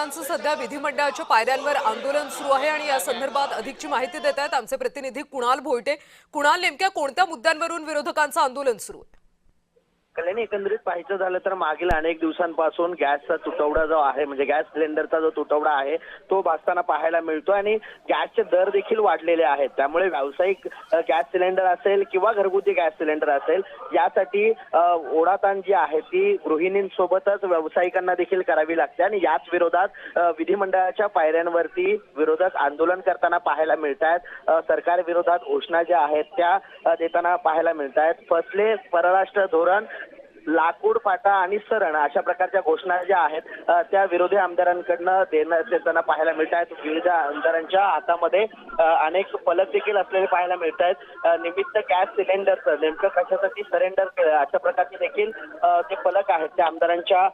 विरोधकांचं सध्या विधिमंडळाच्या पायऱ्यांवर आंदोलन सुरू आहे आणि या संदर्भात अधिकची माहिती देत आहेत आमचे प्रतिनिधी कुणाल भोईटे। कुणाल, नेमक्या कोणत्या मुद्द्यांवरून विरोधकांचं आंदोलन सुरू आहे? कल्याणी, एकंदरीत पाहायचं झालं तर मागील अनेक दिवसांपासून गॅसचा तुटवडा जो आहे, म्हणजे गॅस सिलेंडरचा जो तुटवडा आहे तो भासताना पाहायला मिळतो आणि गॅसचे दर देखील वाढलेले आहेत। त्यामुळे व्यावसायिक गॅस सिलेंडर असेल किंवा घरगुती गॅस सिलेंडर असेल, यासाठी ओढाताण जी आहे ती गृहिणींसोबतच व्यावसायिकांना देखील करावी लागते आणि याच विरोधात विधिमंडळाच्या पायऱ्यांवरती विरोधक आंदोलन करताना पाहायला मिळत आहेत। सरकार विरोधात घोषणा ज्या आहेत त्या देताना पाहायला मिळत आहेत। फसले परराष्ट्र धोरण, लाकूड फाटा आणि सरण अशा प्रकारच्या घोषणा ज्या आहेत त्या विरोधी आमदारांकडनं देताना पाहायला मिळत आहेत। विविध आमदारांच्या हातामध्ये अनेक फलक देखील असलेले पाहायला मिळत आहेत। निमित्त गॅस सिलेंडरचं नेमकं कशासाठी सरेंडर केलं अशा प्रकारचे देखील जे फलक आहेत त्या आमदारांच्या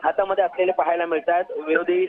हातामध्ये असलेले पाहायला मिळत आहेत। विरोधी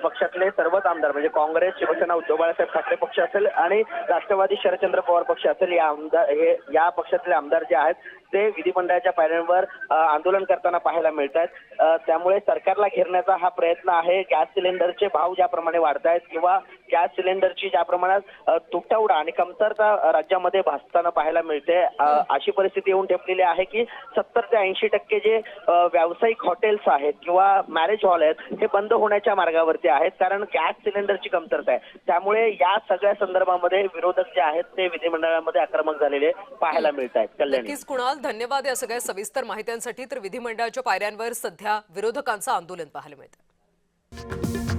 पक्षातले सर्वच आमदार म्हणजे काँग्रेस, शिवसेना, उद्धव बाळासाहेब ठाकरे पक्ष असेल आणि राष्ट्रवादी शरदचंद्र पवार पक्ष असेल, या पक्षातले आमदार जे आहेत ते विधिमंडळाच्या पायऱ्यांवर आंदोलन करताना पाहायला मिळत आहेत। त्यामुळे सरकारला घेरण्याचा हा प्रयत्न आहे। गॅस सिलेंडरचे भाव ज्याप्रमाणे वाढत आहेत किंवा गॅस सिलेंडरची ज्या प्रमाणात तुटवडा आणि कमतरता राज्यामध्ये भासताना पाहायला मिळते, अशी परिस्थिती येऊन ठेपलेली आहे की 70 ते 80% जे व्यावसायिक हॉटेल्स आहेत किंवा मॅरेज हॉल आहेत हे बंद होण्याच्या मार्गावरती आहेत, कारण गॅस सिलेंडरची कमतरता आहे। त्यामुळे या सगळ्या संदर्भामध्ये विरोधक जे आहेत ते विधिमंडळामध्ये आक्रमक झालेले पाहायला मिळत आहेत। कल्याणी, नक्कीच कुणाल, धन्यवाद या सगळ्या सविस्तर माहित्यांसाठी। तर विधिमंडळाच्या पायऱ्यांवर सध्या विरोधकांचं आंदोलन पाहायला मिळतं।